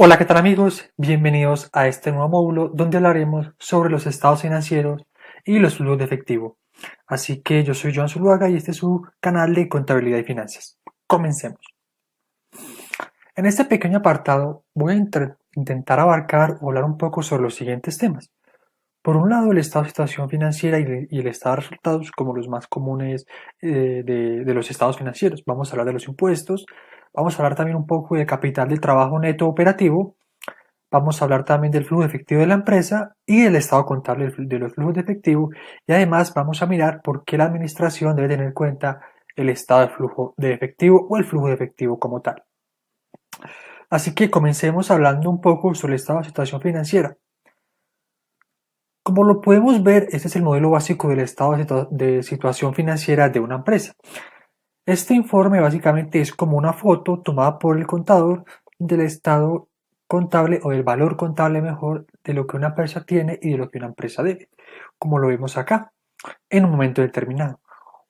Hola, ¿qué tal amigos? Bienvenidos a este nuevo módulo donde hablaremos sobre los estados financieros y los flujos de efectivo. Así que yo soy Joan Zuluaga y este es su canal de contabilidad y finanzas. Comencemos. En este pequeño apartado voy a intentar abarcar o hablar un poco sobre los siguientes temas. Por un lado, el estado de situación financiera y el estado de resultados como los más comunes de los estados financieros. Vamos a hablar de los impuestos, vamos a hablar también un poco de capital de trabajo neto operativo. Vamos a hablar también del flujo de efectivo de la empresa y del estado contable de los flujos de efectivo, y además vamos a mirar por qué la administración debe tener en cuenta el estado de flujo de efectivo o el flujo de efectivo como tal. Así que comencemos hablando un poco sobre el estado de situación financiera. Como lo podemos ver, este es el modelo básico del estado de situación financiera de una empresa. Este informe básicamente es como una foto tomada por el contador del estado contable o del valor contable mejor de lo que una empresa tiene y de lo que una empresa debe, como lo vemos acá, en un momento determinado.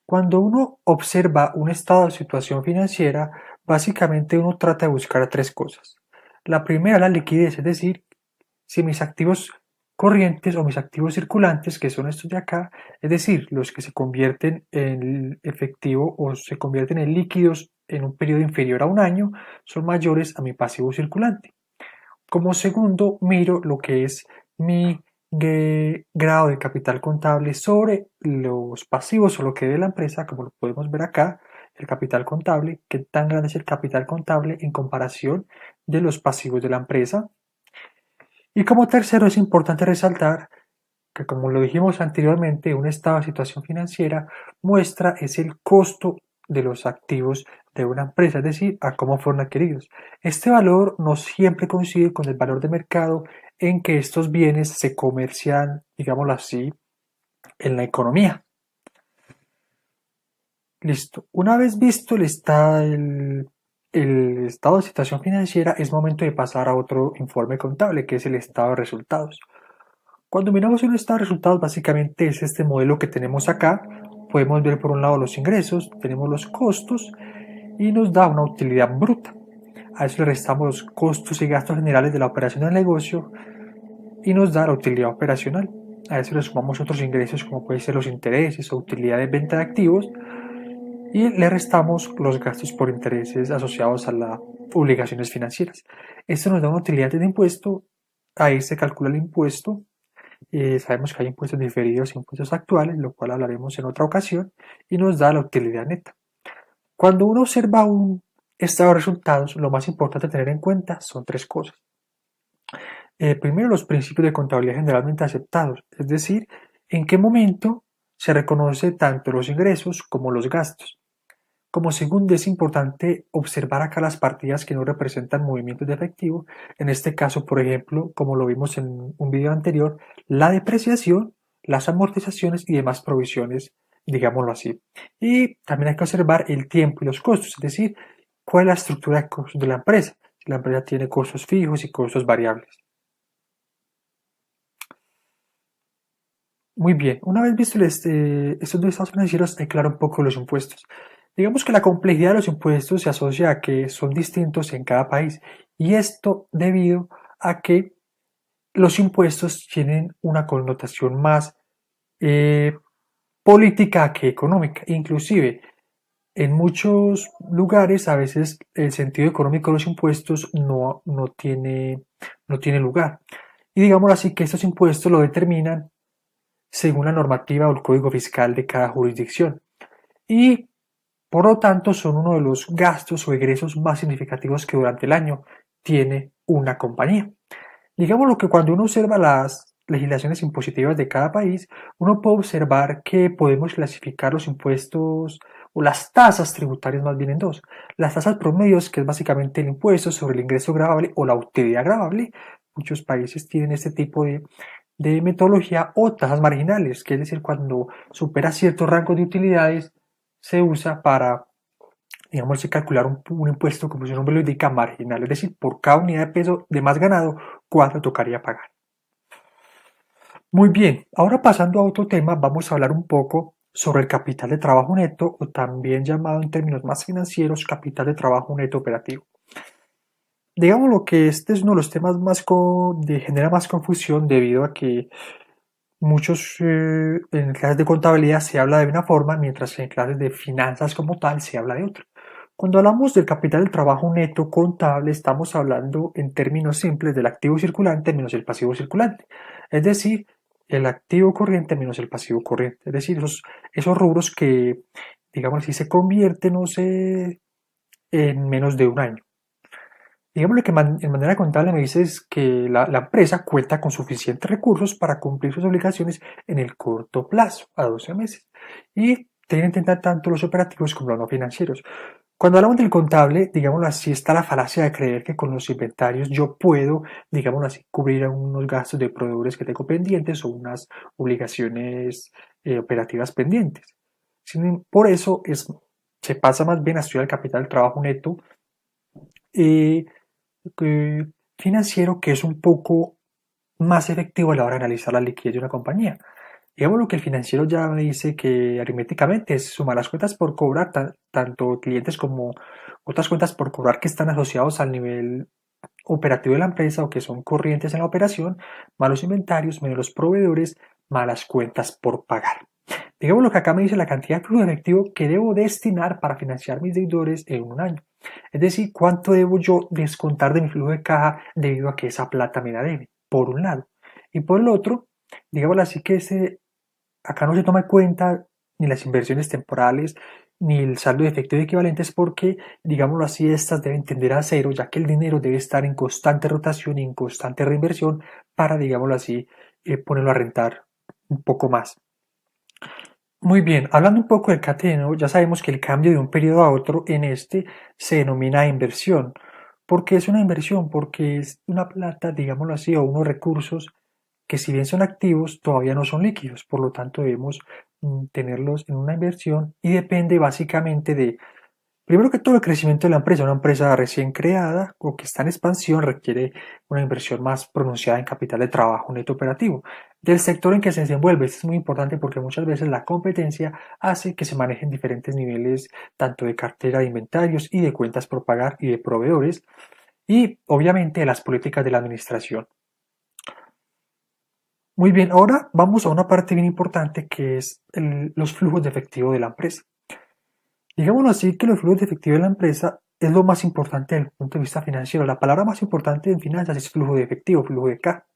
Cuando uno observa un estado de situación financiera, básicamente uno trata de buscar tres cosas. La primera, la liquidez, es decir, si mis activos corrientes o mis activos circulantes, que son estos de acá, es decir, los que se convierten en efectivo o se convierten en líquidos en un periodo inferior a un año, son mayores a mi pasivo circulante. Como segundo, miro lo que es mi grado de capital contable sobre los pasivos o lo que debe la empresa, como lo podemos ver acá, el capital contable, qué tan grande es el capital contable en comparación de los pasivos de la empresa. Y como tercero, es importante resaltar que, como lo dijimos anteriormente, un estado de situación financiera muestra es el costo de los activos de una empresa, es decir, a cómo fueron adquiridos. Este valor no siempre coincide con el valor de mercado en que estos bienes se comercian, digámoslo así, en la economía. Listo. Una vez visto el estado de situación financiera, es momento de pasar a otro informe contable, que es el estado de resultados. Cuando miramos un estado de resultados, básicamente es este modelo que tenemos acá. Podemos ver por un lado los ingresos, tenemos los costos y nos da una utilidad bruta. A eso le restamos los costos y gastos generales de la operación del negocio y nos da la utilidad operacional. A eso le sumamos otros ingresos como pueden ser los intereses o utilidad de venta de activos y le restamos los gastos por intereses asociados a las obligaciones financieras. Esto nos da una utilidad de impuesto. Ahí se calcula el impuesto. Sabemos que hay impuestos diferidos y impuestos actuales, lo cual hablaremos en otra ocasión, y nos da la utilidad neta. Cuando uno observa un estado de resultados, lo más importante a tener en cuenta son tres cosas. Primero, los principios de contabilidad generalmente aceptados, es decir, en qué momento se reconoce tanto los ingresos como los gastos. Como segundo, es importante observar acá las partidas que no representan movimientos de efectivo. En este caso, por ejemplo, como lo vimos en un video anterior, la depreciación, las amortizaciones y demás provisiones, digámoslo así. Y también hay que observar el tiempo y los costos, es decir, cuál es la estructura de costos de la empresa. Si la empresa tiene costos fijos y costos variables. Muy bien, una vez visto estos dos estados financieros, aclaro un poco los impuestos. Digamos que la complejidad de los impuestos se asocia a que son distintos en cada país, y esto debido a que los impuestos tienen una connotación más eh, política que económica. Inclusive, en muchos lugares a veces el sentido económico de los impuestos no tiene lugar. Y digamos así que estos impuestos lo determinan según la normativa o el código fiscal de cada jurisdicción, y por lo tanto son uno de los gastos o egresos más significativos que durante el año tiene una compañía. Digamos lo que cuando uno observa las legislaciones impositivas de cada país, uno puede observar que podemos clasificar los impuestos o las tasas tributarias más bien en dos. Las tasas promedios, que es básicamente el impuesto sobre el ingreso gravable o la utilidad gravable. Muchos países tienen este tipo de metodología, o tasas marginales, que es decir, cuando supera ciertos rangos de utilidades, se usa para, digamos, calcular un impuesto, como su nombre lo indica, marginal, es decir, por cada unidad de peso de más ganado, cuánto tocaría pagar. Muy bien, ahora pasando a otro tema, vamos a hablar un poco sobre el capital de trabajo neto, o también llamado en términos más financieros capital de trabajo neto operativo. Digamos lo que este es uno de los temas genera más confusión debido a que en clases de contabilidad se habla de una forma, mientras que en clases de finanzas como tal se habla de otra. Cuando hablamos del capital del trabajo neto contable, estamos hablando en términos simples del activo circulante menos el pasivo circulante. Es decir, el activo corriente menos el pasivo corriente. Es decir, esos rubros que, digamos así, se convierten, no sé, en menos de un año. Digamos lo que en manera contable me dice es que la empresa cuenta con suficientes recursos para cumplir sus obligaciones en el corto plazo, a 12 meses, y tienen en cuenta tanto los operativos como los no financieros. Cuando hablamos del contable, digámoslo así, está la falacia de creer que con los inventarios yo puedo, digámoslo así, cubrir unos gastos de proveedores que tengo pendientes o unas obligaciones operativas pendientes. Por eso se pasa más bien a estudiar el capital del trabajo neto eh, financiero, que es un poco más efectivo a la hora de analizar la liquidez de una compañía. Digamos lo que el financiero ya me dice que aritméticamente es sumar las cuentas por cobrar, tanto clientes como otras cuentas por cobrar que están asociados al nivel operativo de la empresa o que son corrientes en la operación, más los inventarios, menos los proveedores, más las cuentas por pagar. Digamos lo que acá me dice la cantidad de flujo de efectivo que debo destinar para financiar mis deudores en un año. Es decir, cuánto debo yo descontar de mi flujo de caja debido a que esa plata me la debe, por un lado. Y por el otro, digámoslo así que acá no se toma en cuenta ni las inversiones temporales ni el saldo de efectivo equivalentes porque, digámoslo así, estas deben tender a cero, ya que el dinero debe estar en constante rotación y en constante reinversión para, digámoslo así, ponerlo a rentar un poco más. Muy bien, hablando un poco del cateno, ya sabemos que el cambio de un periodo a otro en este se denomina inversión. ¿Por qué es una inversión? Porque es una plata, digámoslo así, o unos recursos que si bien son activos, todavía no son líquidos. Por lo tanto, debemos tenerlos en una inversión y depende básicamente de, primero que todo, el crecimiento de la empresa. Una empresa recién creada o que está en expansión requiere una inversión más pronunciada en capital de trabajo neto operativo. Del sector en que se desenvuelve, esto es muy importante porque muchas veces la competencia hace que se manejen diferentes niveles tanto de cartera de inventarios y de cuentas por pagar y de proveedores y obviamente las políticas de la administración. Muy bien, ahora vamos a una parte bien importante que es los flujos de efectivo de la empresa. Digámoslo así, que los flujos de efectivo de la empresa es lo más importante desde el punto de vista financiero. La palabra más importante en finanzas es flujo de efectivo, flujo de caja.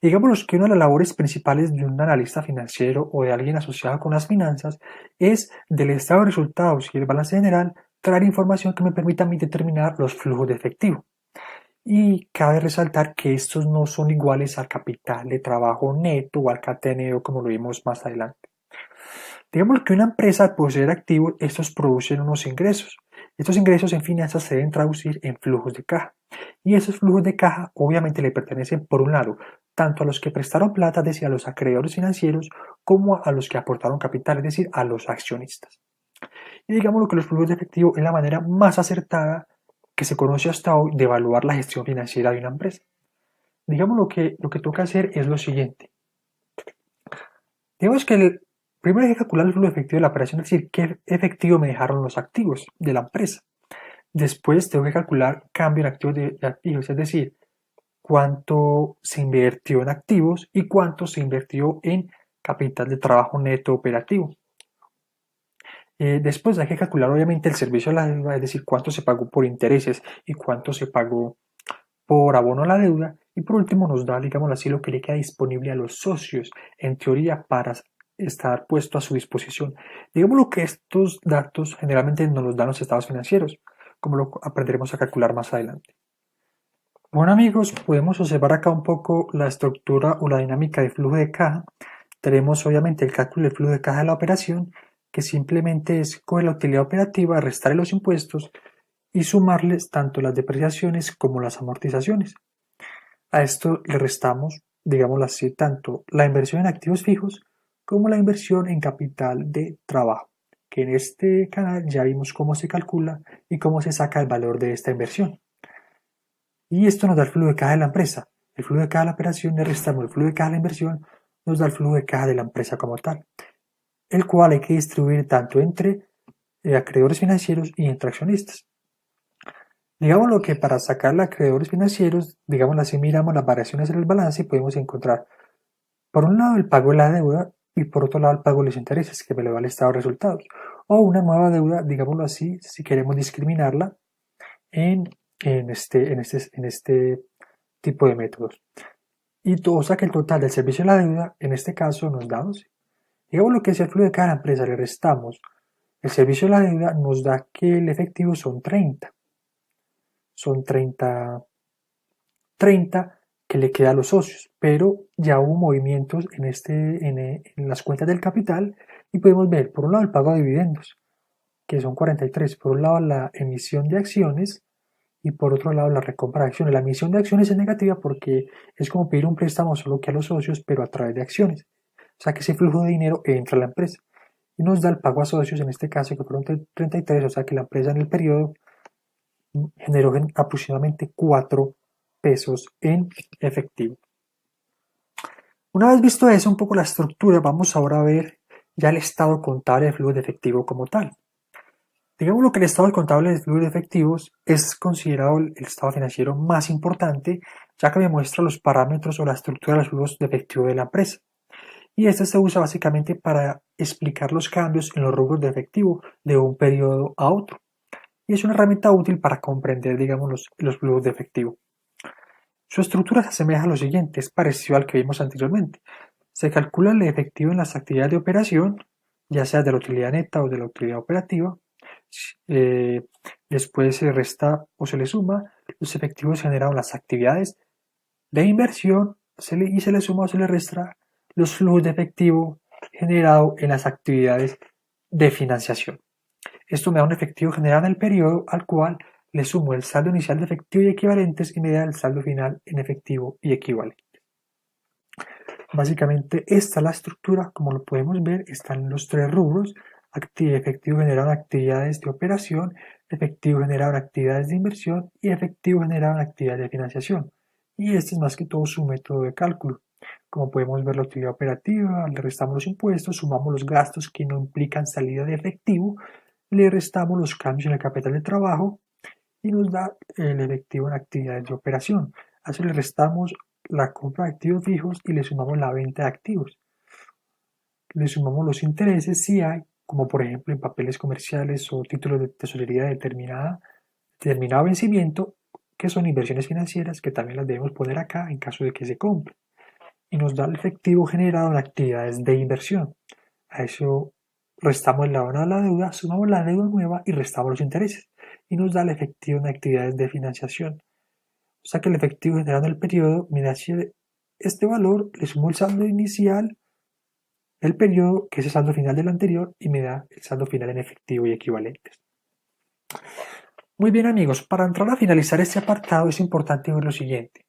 Digamos que una de las labores principales de un analista financiero o de alguien asociado con las finanzas es del estado de resultados y el balance general traer información que me permita a mí determinar los flujos de efectivo. Y cabe resaltar que estos no son iguales al capital de trabajo neto o al cateneo como lo vimos más adelante. Digamos que una empresa al poseer activos, estos producen unos ingresos. Estos ingresos en finanzas se deben traducir en flujos de caja. Y esos flujos de caja obviamente le pertenecen, por un lado, tanto a los que prestaron plata, es decir, a los acreedores financieros, como a los que aportaron capital, es decir, a los accionistas. Y digamos que los flujos de efectivo es la manera más acertada que se conoce hasta hoy de evaluar la gestión financiera de una empresa. Digamos lo que toca hacer es lo siguiente. Digamos que primero hay que calcular el flujo efectivo de la operación, es decir, qué efectivo me dejaron los activos de la empresa. Después tengo que calcular cambio en activos de activos, es decir, cuánto se invirtió en activos y cuánto se invirtió en capital de trabajo neto operativo. Después hay que calcular obviamente el servicio a la deuda, es decir, cuánto se pagó por intereses y cuánto se pagó por abono a la deuda. Y por último nos da, digamos así, lo que le queda disponible a los socios, en teoría, para estar puesto a su disposición. Digamos que estos datos generalmente nos los dan los estados financieros, como lo aprenderemos a calcular más adelante. Bueno amigos, podemos observar acá un poco la estructura o la dinámica de flujo de caja. Tenemos obviamente el cálculo del flujo de caja de la operación, que simplemente es coger la utilidad operativa, restarle los impuestos y sumarles tanto las depreciaciones como las amortizaciones. A esto le restamos, digámoslo así, tanto la inversión en activos fijos como la inversión en capital de trabajo, que en este canal ya vimos cómo se calcula y cómo se saca el valor de esta inversión. Y esto nos da el flujo de caja de la empresa. El flujo de caja de la operación le restamos el flujo de caja de la inversión, nos da el flujo de caja de la empresa como tal, el cual hay que distribuir tanto entre acreedores financieros y entre accionistas. Digámoslo que para sacar a acreedores financieros, digámoslo así, miramos las variaciones en el balance y podemos encontrar, por un lado, el pago de la deuda y por otro lado, el pago de los intereses que me lo da el estado de resultados. O una nueva deuda, digámoslo así, si queremos discriminarla en, en este tipo de métodos. Y todo, o sea que el total del servicio de la deuda, en este caso, nos da 12. Digamos lo que es el flujo de cada empresa, le restamos el servicio de la deuda, nos da que el efectivo son 30. Son 30 que le queda a los socios, pero ya hubo movimientos en las cuentas del capital y podemos ver, por un lado, el pago de dividendos, que son 43, por un lado, la emisión de acciones y por otro lado, la recompra de acciones. La emisión de acciones es negativa porque es como pedir un préstamo solo que a los socios, pero a través de acciones. O sea que ese flujo de dinero entra a la empresa y nos da el pago a socios, en este caso que fueron 33, o sea que la empresa en el periodo generó aproximadamente 4 pesos en efectivo. Una vez visto eso, un poco la estructura, vamos ahora a ver ya el estado contable de flujo de efectivo como tal. Digamos que el estado contable de flujos de efectivos es considerado el estado financiero más importante, ya que me muestra los parámetros o la estructura de los flujos de efectivo de la empresa. Y este se usa básicamente para explicar los cambios en los rubros de efectivo de un periodo a otro. Y es una herramienta útil para comprender, digamos, los flujos de efectivo. Su estructura se asemeja a lo siguiente, es parecido al que vimos anteriormente. Se calcula el efectivo en las actividades de operación, ya sea de la utilidad neta o de la utilidad operativa. Después se resta o se le suma los efectivos generados en las actividades de inversión y se le suma o se le resta los flujos de efectivo generados en las actividades de financiación. Esto me da un efectivo generado en el periodo al cual le sumo el saldo inicial de efectivo y equivalentes y me da el saldo final en efectivo y equivalentes. Básicamente esta es la estructura, como lo podemos ver, están los tres rubros: efectivo generado en actividades de operación, efectivo generado en actividades de inversión y efectivo generado en actividades de financiación. Y este es más que todo su método de cálculo. Como podemos ver, la utilidad operativa, le restamos los impuestos, sumamos los gastos que no implican salida de efectivo, le restamos los cambios en el capital de trabajo y nos da el efectivo en actividades de operación. A eso le restamos la compra de activos fijos y le sumamos la venta de activos. Le sumamos los intereses si hay, como por ejemplo en papeles comerciales o títulos de tesorería de determinado vencimiento, que son inversiones financieras, que también las debemos poner acá en caso de que se compre. Y nos da el efectivo generado en actividades de inversión. A eso restamos el lado de la deuda, sumamos la deuda nueva y restamos los intereses. Y nos da el efectivo en actividades de financiación. O sea que el efectivo generado en el periodo, me da este valor, le sumo el saldo inicial del periodo, que es el saldo final del anterior, y me da el saldo final en efectivo y equivalentes. Muy bien amigos, para entrar a finalizar este apartado es importante ver lo siguiente.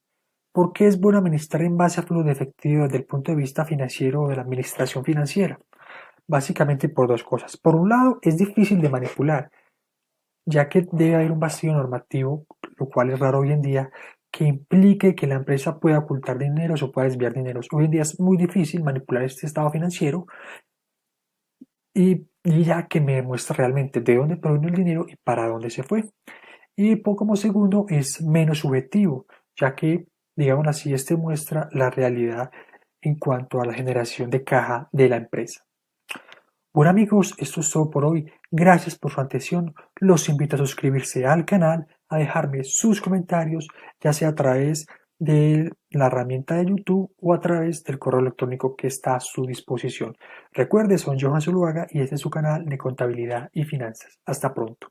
¿Por qué es bueno administrar en base a flujo de efectivo desde el punto de vista financiero o de la administración financiera? Básicamente por dos cosas. Por un lado, es difícil de manipular, ya que debe haber un vacío normativo, lo cual es raro hoy en día, que implique que la empresa pueda ocultar dinero o pueda desviar dinero. Hoy en día es muy difícil manipular este estado financiero y ya que me demuestra realmente de dónde proviene el dinero y para dónde se fue. Y como segundo, es menos subjetivo, ya que, digamos así, este muestra la realidad en cuanto a la generación de caja de la empresa. Bueno amigos, esto es todo por hoy. Gracias por su atención. Los invito a suscribirse al canal, a dejarme sus comentarios, ya sea a través de la herramienta de YouTube o a través del correo electrónico que está a su disposición. Recuerde, soy Johan Zuluaga y este es su canal de contabilidad y finanzas. Hasta pronto.